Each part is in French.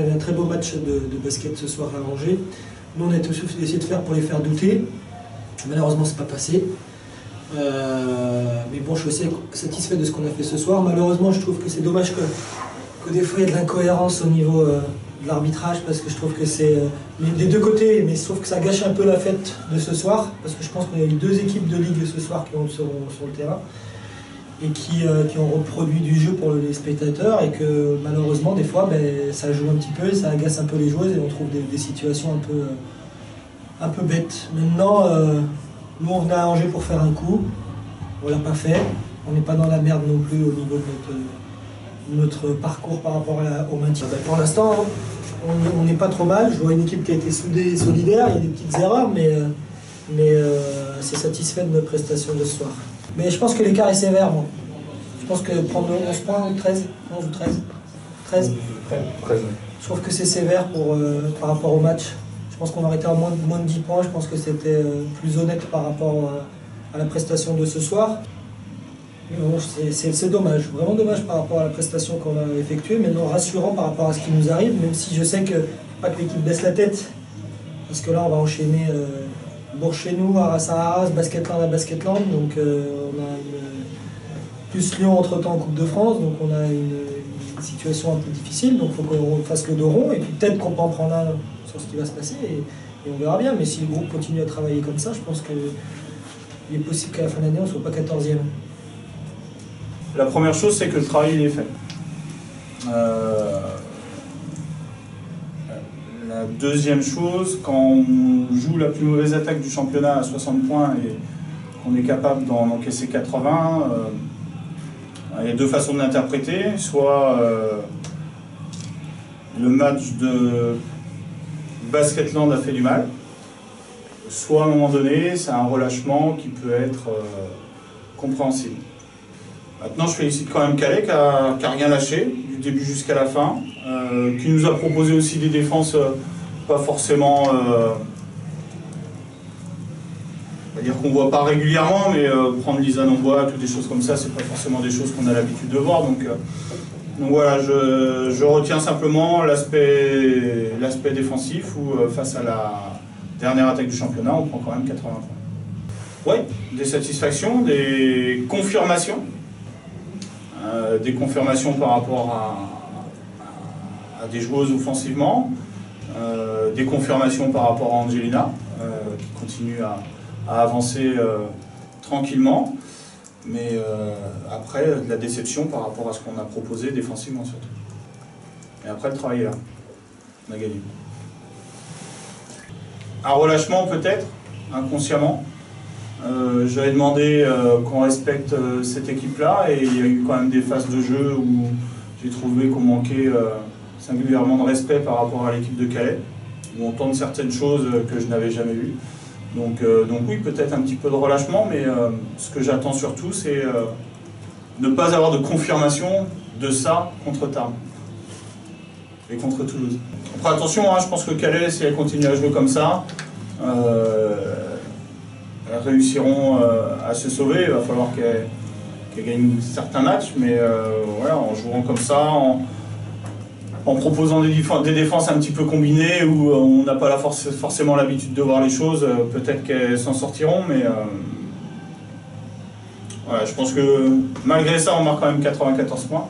avait un très beau match de basket ce soir à Angers. Nous, on a essayé de faire pour les faire douter. Malheureusement, c'est pas passé. Mais bon, je suis aussi satisfait de ce qu'on a fait ce soir. Malheureusement, je trouve que c'est dommage que des fois il y ait de l'incohérence au niveau de l'arbitrage, parce que je trouve que c'est des deux côtés, mais je trouve que ça gâche un peu la fête de ce soir, parce que je pense qu'il y a eu 2 équipes de ligue ce soir qui seront sur le terrain et qui ont reproduit du jeu pour les spectateurs, et que malheureusement des fois ça joue un petit peu, ça agace un peu les joueuses et on trouve des situations un peu bêtes. Maintenant, nous on venait à Angers pour faire un coup, on l'a pas fait, on n'est pas dans la merde non plus au niveau de notre parcours par rapport au maintien. Pour l'instant, on n'est pas trop mal. Je vois une équipe qui a été soudée et solidaire, il y a des petites erreurs, mais c'est satisfait de notre prestation de ce soir. Mais je pense que l'écart est sévère, moi. Je pense que prendre 11 points ou 13, 11 ou 13, 13, je trouve que c'est sévère par rapport au match. Je pense qu'on aurait été à moins de 10 points, je pense que c'était plus honnête par rapport à la prestation de ce soir. Bon, c'est dommage, vraiment dommage par rapport à la prestation qu'on a effectuée, mais non, rassurant par rapport à ce qui nous arrive, même si je sais pas que l'équipe baisse la tête, parce que là on va enchaîner Bourg chez nous, Arras à Arras, Basketland à Basketland, donc on a plus Lyon entre-temps en Coupe de France, donc on a une situation un peu difficile, donc il faut qu'on fasse le dos rond, et puis peut-être qu'on peut en prendre un sur ce qui va se passer, et on verra bien, mais si le groupe continue à travailler comme ça, je pense qu'il est possible qu'à la fin de l'année on ne soit pas 14e. La première chose, c'est que le travail il est fait. La deuxième chose, quand on joue la plus mauvaise attaque du championnat à 60 points et qu'on est capable d'en encaisser 80, il y a 2 façons de l'interpréter. Soit le match de Basketland a fait du mal, soit à un moment donné, c'est un relâchement qui peut être compréhensible. Maintenant, je félicite quand même Calais qui a rien lâché, du début jusqu'à la fin, qui nous a proposé aussi des défenses pas forcément, on va dire qu'on ne voit pas régulièrement, mais prendre Lisanne en boîte ou des choses comme ça, c'est pas forcément des choses qu'on a l'habitude de voir. Donc voilà, je retiens simplement l'aspect défensif où face à la dernière attaque du championnat, on prend quand même 80 points. Oui, des satisfactions, des confirmations. Des confirmations par rapport à des joueuses offensivement, des confirmations par rapport à Angelina, qui continue à avancer tranquillement, mais après de la déception par rapport à ce qu'on a proposé défensivement surtout. Et après le travail est là, on a gagné. Un relâchement peut-être, inconsciemment. J'avais demandé qu'on respecte cette équipe-là, et il y a eu quand même des phases de jeu où j'ai trouvé qu'on manquait singulièrement de respect par rapport à l'équipe de Calais, où on tente certaines choses que je n'avais jamais vues. Donc oui, peut-être un petit peu de relâchement, mais ce que j'attends surtout, c'est ne pas avoir de confirmation de ça contre Tarbes et contre Toulouse. Après attention, hein, je pense que Calais, si elle continue à jouer comme ça, réussiront à se sauver. Il va falloir qu'elle gagne certains matchs, mais voilà, en jouant comme ça, en proposant des défenses un petit peu combinées où on n'a pas forcément l'habitude de voir les choses, peut-être qu'elles s'en sortiront, mais voilà, je pense que malgré ça, on marque quand même 94 points.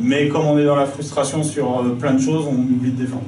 Mais comme on est dans la frustration sur plein de choses, on oublie de défendre.